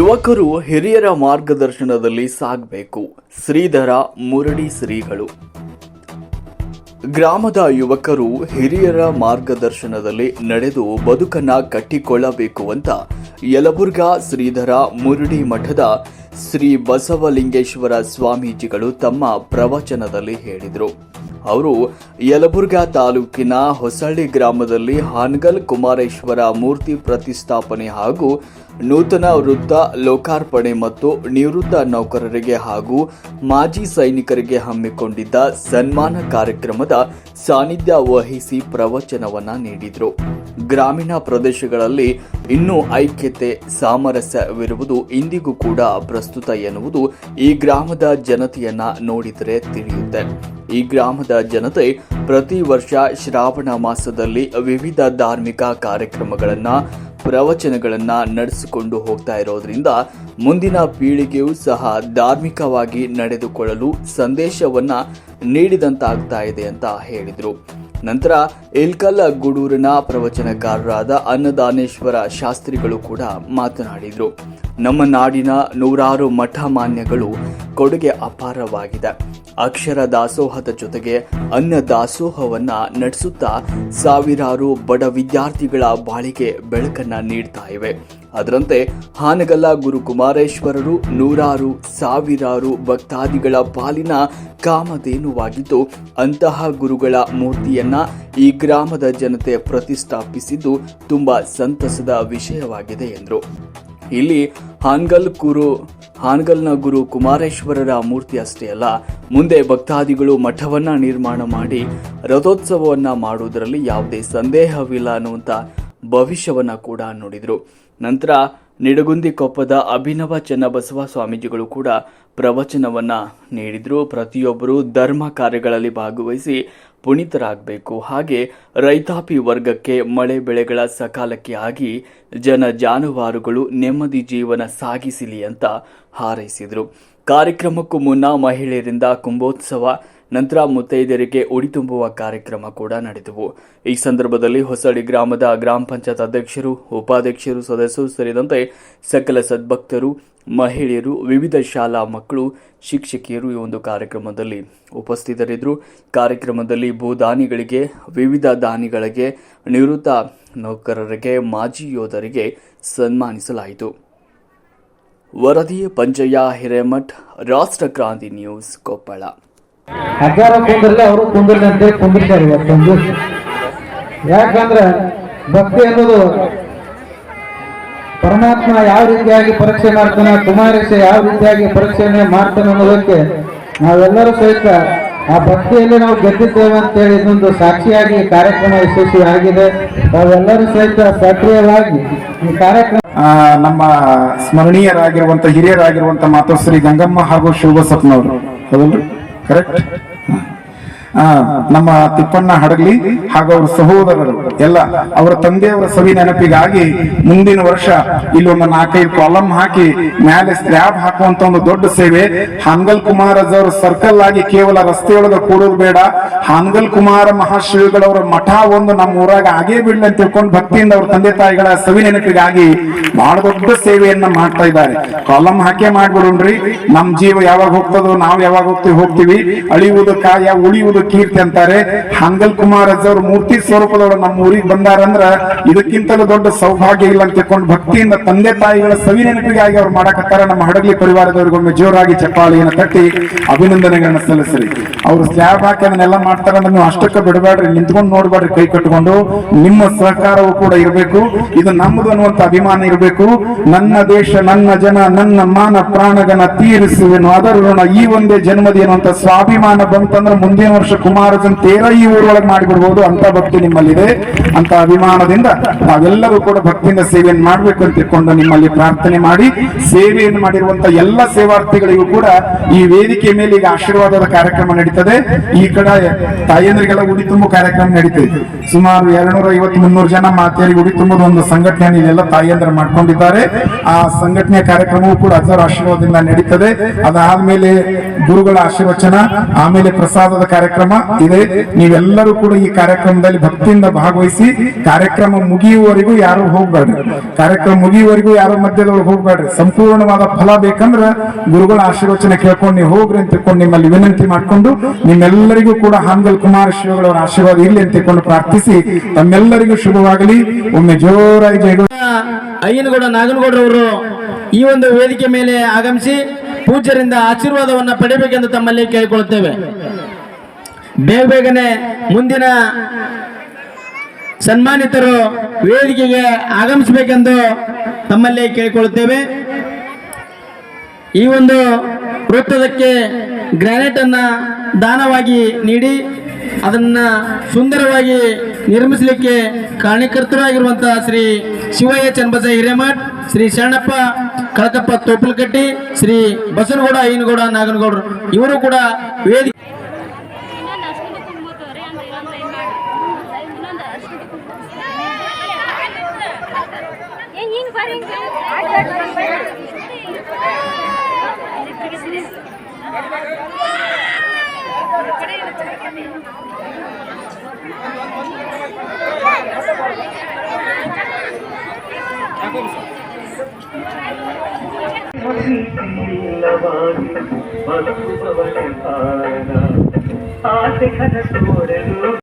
ಯುವಕರು ಹಿರಿಯರ ಮಾರ್ಗದರ್ಶನದಲ್ಲಿ ಸಾಗಬೇಕು. ಶ್ರೀಧರ ಮುರಡಿ ಶ್ರೀಗಳು. ಗ್ರಾಮದ ಯುವಕರು ಹಿರಿಯರ ಮಾರ್ಗದರ್ಶನದಲ್ಲಿ ನಡೆದು ಬದುಕನ್ನ ಕಟ್ಟಿಕೊಳ್ಳಬೇಕು ಅಂತ ಯಲಬುರ್ಗಾ ಶ್ರೀಧರ ಮುರಡಿ ಮಠದ ಶ್ರೀ ಬಸವಲಿಂಗೇಶ್ವರ ಸ್ವಾಮೀಜಿಗಳು ತಮ್ಮ ಪ್ರವಚನದಲ್ಲಿ ಹೇಳಿದರು. ಅವರು ಯಲಬುರ್ಗಾ ತಾಲೂಕಿನ ಹೊಸಳ್ಳಿ ಗ್ರಾಮದಲ್ಲಿ ಹಾನಗಲ್ ಕುಮಾರೇಶ್ವರ ಮೂರ್ತಿ ಪ್ರತಿಷ್ಠಾಪನೆ ಹಾಗೂ ನೂತನ ವೃತ್ತ ಲೋಕಾರ್ಪಣೆ ಮತ್ತು ನಿವೃತ್ತ ನೌಕರರಿಗೆ ಹಾಗೂ ಮಾಜಿ ಸೈನಿಕರಿಗೆ ಹಮ್ಮಿಕೊಂಡಿದ್ದ ಸನ್ಮಾನ ಕಾರ್ಯಕ್ರಮದ ಸಾನ್ನಿಧ್ಯ ವಹಿಸಿ ಪ್ರವಚನವನ್ನ ನೀಡಿದರು. ಗ್ರಾಮೀಣ ಪ್ರದೇಶಗಳಲ್ಲಿ ಇನ್ನೂ ಐಕ್ಯತೆ ಸಾಮರಸ್ಯವಿರುವುದು ಇಂದಿಗೂ ಕೂಡ ಪ್ರಸ್ತುತ ಎನ್ನುವುದು ಈ ಗ್ರಾಮದ ಜನತೆಯನ್ನ ನೋಡಿದರೆ ತಿಳಿಯುತ್ತೆ. ಈ ಗ್ರಾಮದ ಜನತೆ ಪ್ರತಿ ವರ್ಷ ಶ್ರಾವಣ ಮಾಸದಲ್ಲಿ ವಿವಿಧ ಧಾರ್ಮಿಕ ಕಾರ್ಯಕ್ರಮಗಳನ್ನ ಪ್ರವಚನಗಳನ್ನ ನಡೆಸಿಕೊಂಡು ಹೋಗ್ತಾ ಇರೋದ್ರಿಂದ ಮುಂದಿನ ಪೀಳಿಗೆಯೂ ಸಹ ಧಾರ್ಮಿಕವಾಗಿ ನಡೆದುಕೊಳ್ಳಲು ಸಂದೇಶವನ್ನ ನೀಡಿದಂತಾಗ್ತಾ ಇದೆ ಅಂತ ಹೇಳಿದರು. ನಂತರ ಇಲ್ಕಲ್ ಗೂಡೂರಿನ ಪ್ರವಚನಕಾರರಾದ ಅನ್ನದಾನೇಶ್ವರ ಶಾಸ್ತ್ರಿಗಳು ಕೂಡ ಮಾತನಾಡಿದರು. ನಮ್ಮ ನಾಡಿನ ನೂರಾರು ಮಠ ಮಾನ್ಯಗಳು ಕೊಡುಗೆ ಅಪಾರವಾಗಿದೆ. ಅಕ್ಷರ ದಾಸೋಹದ ಜೊತೆಗೆ ಅನ್ನ ದಾಸೋಹವನ್ನ ನಡೆಸುತ್ತಾ ಸಾವಿರಾರು ಬಡ ವಿದ್ಯಾರ್ಥಿಗಳ ಬಾಳಿಗೆ ಬೆಳಕನ್ನ ನೀಡ್ತಾ ಇವೆ. ಅದರಂತೆ ಹಾನಗಲ್ಲ ಗುರು ಕುಮಾರೇಶ್ವರರು ನೂರಾರು ಸಾವಿರಾರು ಭಕ್ತಾದಿಗಳ ಪಾಲಿನ ಕಾಮಧೇನುವಾಗಿದ್ದು ಅಂತಹ ಗುರುಗಳ ಮೂರ್ತಿಯನ್ನ ಈ ಗ್ರಾಮದ ಜನತೆ ಪ್ರತಿಷ್ಠಾಪಿಸಿದ್ದು ತುಂಬಾ ಸಂತಸದ ವಿಷಯವಾಗಿದೆ ಎಂದರು. ಇಲ್ಲಿ ಹಾನಗಲ್ನ ಗುರು ಕುಮಾರೇಶ್ವರರ ಮೂರ್ತಿ ಅಷ್ಟೇ ಅಲ್ಲ, ಮುಂದೆ ಭಕ್ತಾದಿಗಳು ಮಠವನ್ನ ನಿರ್ಮಾಣ ಮಾಡಿ ರಥೋತ್ಸವವನ್ನ ಮಾಡುವುದರಲ್ಲಿ ಯಾವುದೇ ಸಂದೇಹವಿಲ್ಲ ಅನ್ನುವಂಥ ಭವಿಷ್ಯವನ್ನ ಕೂಡ ನುಡಿದರು. ನಂತರ ನಿಡಗುಂದಿ ಕೊಪ್ಪದ ಅಭಿನವ ಚನ್ನಬಸವ ಸ್ವಾಮೀಜಿಗಳು ಕೂಡ ಪ್ರವಚನವನ್ನ ನೀಡಿದ್ರು. ಪ್ರತಿಯೊಬ್ಬರು ಧರ್ಮ ಕಾರ್ಯಗಳಲ್ಲಿ ಭಾಗವಹಿಸಿ ಪುನೀತರಾಗಬೇಕು. ಹಾಗೆ ರೈತಾಪಿ ವರ್ಗಕ್ಕೆ ಮಳೆ ಬೆಳೆಗಳ ಸಕಾಲಕ್ಕೆ ಆಗಿ ಜನ ಜಾನುವಾರುಗಳು ನೆಮ್ಮದಿ ಜೀವನ ಸಾಗಿಸಲಿ ಅಂತ ಹಾರೈಸಿದರು. ಕಾರ್ಯಕ್ರಮಕ್ಕೂ ಮುನ್ನ ಮಹಿಳೆಯರಿಂದ ಕುಂಭೋತ್ಸವ, ನಂತರ ಮುತ್ತೈದೆಯರಿಗೆ ಉಡಿ ತುಂಬುವ ಕಾರ್ಯಕ್ರಮ ಕೂಡ ನಡೆದವು. ಈ ಸಂದರ್ಭದಲ್ಲಿ ಹೊಸಳ್ಳಿ ಗ್ರಾಮದ ಗ್ರಾಮ ಪಂಚಾಯತ್ ಅಧ್ಯಕ್ಷರು, ಉಪಾಧ್ಯಕ್ಷರು, ಸದಸ್ಯರು ಸೇರಿದಂತೆ ಸಕಲ ಸದ್ಭಕ್ತರು, ಮಹಿಳೆಯರು, ವಿವಿಧ ಶಾಲಾ ಮಕ್ಕಳು, ಶಿಕ್ಷಕಿಯರು ಈ ಒಂದು ಕಾರ್ಯಕ್ರಮದಲ್ಲಿ ಉಪಸ್ಥಿತರಿದ್ದರು. ಕಾರ್ಯಕ್ರಮದಲ್ಲಿ ಭೂದಾನಿಗಳಿಗೆ, ವಿವಿಧ ದಾನಿಗಳಿಗೆ, ನಿವೃತ್ತ ನೌಕರರಿಗೆ, ಮಾಜಿ ಯೋಧರಿಗೆ ಸನ್ಮಾನಿಸಲಾಯಿತು. ವರದಿ ಪಂಜಯ್ಯ ಹಿರೇಮಠ್, ರಾಷ್ಟ್ರ ಕ್ರಾಂತಿ ನ್ಯೂಸ್, ಕೊಪ್ಪಳ. ಹಜಾರ ಕುಂದ್ರಲಿ ಅವರು ಕುಂದ್ರಲಿ ಅಂತೇಳಿ ಕುಂದಿರ್ತಾರೆ ಇವತ್ತೊಂದು. ಯಾಕಂದ್ರೆ ಭಕ್ತಿ ಅನ್ನೋದು ಪರಮಾತ್ಮ ಯಾವ ರೀತಿಯಾಗಿ ಪರೀಕ್ಷೆ ಮಾಡ್ತಾನೆ, ಕುಮಾರೇಶ ಯಾವ ರೀತಿಯಾಗಿ ಪರೀಕ್ಷೆಯನ್ನೇ ಮಾಡ್ತಾನೆ ಅನ್ನೋದಕ್ಕೆ ನಾವೆಲ್ಲರೂ ಸಹಿತ ಆ ಭಕ್ತಿಯಲ್ಲಿ ನಾವು ಗೆದ್ದಿದ್ದೇವೆ ಅಂತೇಳಿ ಇದೊಂದು ಸಾಕ್ಷಿಯಾಗಿ ಕಾರ್ಯಕ್ರಮ ಯಶಸ್ವಿಯಾಗಿದೆ. ನಾವೆಲ್ಲರೂ ಸಹಿತ ಸಕ್ರಿಯವಾಗಿ ಈ ಕಾರ್ಯಕ್ರಮ ನಮ್ಮ ಸ್ಮರಣೀಯರಾಗಿರುವಂತ ಹಿರಿಯರಾಗಿರುವಂತ ಮಾತೋಶ್ರೀ ಗಂಗಮ್ಮ ಹಾಗೂ ಶಿವಬಸಪ್ಪನವರು ಕರೆಕ್ಟ್, ನಮ್ಮ ತಿಪ್ಪಣ್ಣ ಹಡಗಲಿ ಹಾಗೂ ಅವರ ಸಹೋದರರು ಎಲ್ಲ ಅವರ ತಂದೆಯವರ ಸವಿ ನೆನಪಿಗಾಗಿ ಮುಂದಿನ ವರ್ಷ ಇಲ್ಲಿ ಒಂದು 4-5 ಕಾಲಮ್ ಹಾಕಿ ಮೇಲೆ ಸ್ಲ್ಯಾಬ್ ಹಾಕುವಂತ ಒಂದು ದೊಡ್ಡ ಸೇವೆ. ಹಾನಗಲ್ ಕುಮಾರಜ್ ಅವರ ಸರ್ಕಲ್ ಆಗಿ ಕೇವಲ ರಸ್ತೆಯೊಳಗೆ ಕೂಡೋದು ಬೇಡ, ಹಾನಗಲ್ ಕುಮಾರ ಮಹಾಶ್ರೀಗಳವರ ಮಠ ಒಂದು ನಮ್ಮ ಊರಾಗ ಆಗೇ ಬಿಡ್ಲಿ ಅಂತ ತಿಳ್ಕೊಂಡು ಭಕ್ತಿಯಿಂದ ಅವ್ರ ತಂದೆ ತಾಯಿಗಳ ಸವಿ ನೆನಪಿಗಾಗಿ ಬಹಳ ದೊಡ್ಡ ಸೇವೆಯನ್ನ ಮಾಡ್ತಾ ಇದ್ದಾರೆ. ಕಾಲಮ್ ಹಾಕೇ ಮಾಡ್ಬಿಡ್ರಿ. ನಮ್ ಜೀವ ಯಾವಾಗ ಹೋಗ್ತದೋ, ನಾವು ಯಾವಾಗ ಹೋಗ್ತೀವಿ. ಅಳಿಯುವುದು ಕಾಯ, ಉಳಿಯುವುದು ಕೀರ್ತಿ ಅಂತಾರೆ. ಹಾನಗಲ್ ಕುಮಾರಜ್ ಅವ್ರ ಮೂರ್ತಿ ಸ್ವರೂಪದವರು ನಮ್ಮ ಊರಿಗೆ ಬಂದಾರಂದ್ರ ಇದಕ್ಕಿಂತಲೂ ದೊಡ್ಡ ಸೌಭಾಗ್ಯ ಇಲ್ಲ ಅಂತ ತಿಳ್ಕೊಂಡು ಭಕ್ತಿಯಿಂದ ತಂದೆ ತಾಯಿಗಳ ಸವಿ ನೆನಪಿಗಾಗಿ ಅವ್ರು ಮಾಡಕತ್ತಾರ. ನಮ್ಮ ಹಡಗಲಿ ಪರಿವಾರದವ್ರಿಗೊಮ್ಮೆ ಜೋರಾಗಿ ಚಪ್ಪಾಳಿಯನ್ನು ತಟ್ಟಿ ಅಭಿನಂದನೆಗಳನ್ನ ಸಲ್ಲಿಸ್ರಿ. ಅವ್ರು ಸ್ಲ್ಯಾಬ್ ಹಾಕಿ ಅದನ್ನೆಲ್ಲ ಮಾಡ್ತಾರ. ನೀವು ಅಷ್ಟಕ್ಕೆ ಬಿಡಬೇಡ್ರಿ, ನಿಂತ್ಕೊಂಡು ನೋಡ್ಬೇಡ್ರಿ, ಕೈ ಕಟ್ಕೊಂಡು. ನಿಮ್ಮ ಸಹಕಾರವೂ ಕೂಡ ಇರಬೇಕು. ಇದು ನಮ್ಮದು ಅನ್ನುವಂತ ಅಭಿಮಾನ ಇರಬೇಕು. ನನ್ನ ದೇಶ, ನನ್ನ ಜನ, ನನ್ನ ಮಾನ ಪ್ರಾಣಗನ ತೀರಿಸುವೆನು, ಅದರ ಋಣ ಈ ಒಂದೇ ಜನ್ಮದಿ ಅನ್ನುವಂತ ಸ್ವಾಭಿಮಾನ ಬಂತಂದ್ರೆ ಮುಂದಿನ ವರ್ಷ ಕುಮಾರಜನ್ ತೇರ ಈ ಊರೊಳಗೆ ಮಾಡಿಬಿಡ್ಬೋದು. ಅಂತ ಭಕ್ತಿ ನಿಮ್ಮಲ್ಲಿದೆ. ಅಂತ ಅಭಿಮಾನದಿಂದ ನಾವೆಲ್ಲರೂ ಕೂಡ ಭಕ್ತಿಯಿಂದ ಸೇವೆಯನ್ನು ಮಾಡ್ಬೇಕು ಅಂತ ತಿಳ್ಕೊಂಡು ನಿಮ್ಮಲ್ಲಿ ಪ್ರಾರ್ಥನೆ ಮಾಡಿ, ಸೇವೆಯನ್ನು ಮಾಡಿರುವಂತ ಎಲ್ಲ ಸೇವಾರ್ಥಿಗಳಿಗೂ ಕೂಡ ಈ ವೇದಿಕೆ ಮೇಲೆ ಈಗ ಆಶೀರ್ವಾದದ ಕಾರ್ಯಕ್ರಮ ನಡೀತದೆ. ಈ ಕಡೆ ತಾಯಂದ್ರಿಗೆಲ್ಲ ಉಡಿ ತುಂಬು ಕಾರ್ಯಕ್ರಮ ನಡೀತದೆ. ಸುಮಾರು 250-300 ಜನ ಮಾತೆಯರಿಗೆ ಉಡಿ ತುಂಬುದು ಒಂದು ಸಂಘಟನೆ ಇಲ್ಲೆಲ್ಲ ತಾಯಂದ್ರ ಮಾಡ್ಕೊಂಡಿದ್ದಾರೆ. ಆ ಸಂಘಟನೆಯ ಕಾರ್ಯಕ್ರಮವೂ ಕೂಡ ಅಜ್ಜರ ಆಶೀರ್ವಾದದಿಂದ ನಡೀತದೆ. ಅದಾದ್ಮೇಲೆ ಗುರುಗಳ ಆಶೀರ್ವಚನ, ಆಮೇಲೆ ಪ್ರಸಾದದ ಕಾರ್ಯಕ್ರಮ ಕಾರ್ಯಕ್ರಮ ಇದೆ. ನೀವೆಲ್ಲರೂ ಕೂಡ ಈ ಕಾರ್ಯಕ್ರಮದಲ್ಲಿ ಭಕ್ತಿಯಿಂದ ಭಾಗವಹಿಸಿ ಕಾರ್ಯಕ್ರಮ ಮುಗಿಯುವವರೆಗೂ ಯಾರು ಹೋಗ್ಬೇಡ್ರಿ. ಕಾರ್ಯಕ್ರಮ ಮುಗಿಯುವವರೆಗೂ ಯಾರು ಮಧ್ಯದೊಳಗೆ ಹೋಗ್ಬೇಡ್ರಿ. ಸಂಪೂರ್ಣವಾದ ಫಲ ಬೇಕಂದ್ರ ಗುರುಗಳ ಆಶೀರ್ವಚನ ಕೇಳ್ಕೊಂಡು ನೀವು ಹೋಗ್ರಿ ಅಂತ ತಿಳ್ಕೊಂಡು ನಿಮ್ಮಲ್ಲಿ ವಿನಂತಿ ಮಾಡ್ಕೊಂಡು ನಿಮ್ಮೆಲ್ಲರಿಗೂ ಕೂಡ ಹಾನಗಲ್ ಕುಮಾರ ಶ್ರೀಗಳವರ ಆಶೀರ್ವಾದ ಇರ್ಲಿ ಅಂತ ತಿಳ್ಕೊಂಡು ಪ್ರಾರ್ಥಿಸಿ ತಮ್ಮೆಲ್ಲರಿಗೂ ಶುಭವಾಗಲಿ. ಒಮ್ಮೆ ಜೋರಾಗಿ ಜಯಗಳು. ಅಯ್ಯನಗೌಡ ನಾಗನಗೌಡರವರು ಈ ಒಂದು ವೇದಿಕೆ ಮೇಲೆ ಆಗಮಿಸಿ ಪೂಜ್ಯರಿಂದ ಆಶೀರ್ವಾದವನ್ನ ಪಡೆಯಬೇಕೆಂದು ತಮ್ಮಲ್ಲಿ ಕೇಳಿಕೊಳ್ಳುತ್ತೇವೆ. ಬೇಗನೆ ಮುಂದಿನ ಸನ್ಮಾನಿತರು ವೇದಿಕೆಗೆ ಆಗಮಿಸಬೇಕೆಂದು ತಮ್ಮಲ್ಲಿ ಕೇಳಿಕೊಳ್ಳುತ್ತೇವೆ. ಈ ಒಂದು ವೃತ್ತದಕ್ಕೆ ಗ್ರಾನೈಟ್ ಅನ್ನ ದಾನವಾಗಿ ನೀಡಿ ಅದನ್ನ ಸುಂದರವಾಗಿ ನಿರ್ಮಿಸಲಿಕ್ಕೆ ಕಾರಣಕರ್ತರಾಗಿರುವಂತಹ ಶ್ರೀ ಶಿವಯ್ಯ ಚನ್ನಬಸ ಹಿರೇಮಠ್, ಶ್ರೀ ಶರಣಪ್ಪ ಕಳಕಪ್ಪ ತೋಪಲಕಟ್ಟಿ, ಶ್ರೀ ಬಸನಗೌಡ ಅಯ್ಯನಗೌಡ ನಾಗನಗೌಡರು ಇವರು ಕೂಡ ವೇದಿಕೆ ಆಸೆ ಕನಸು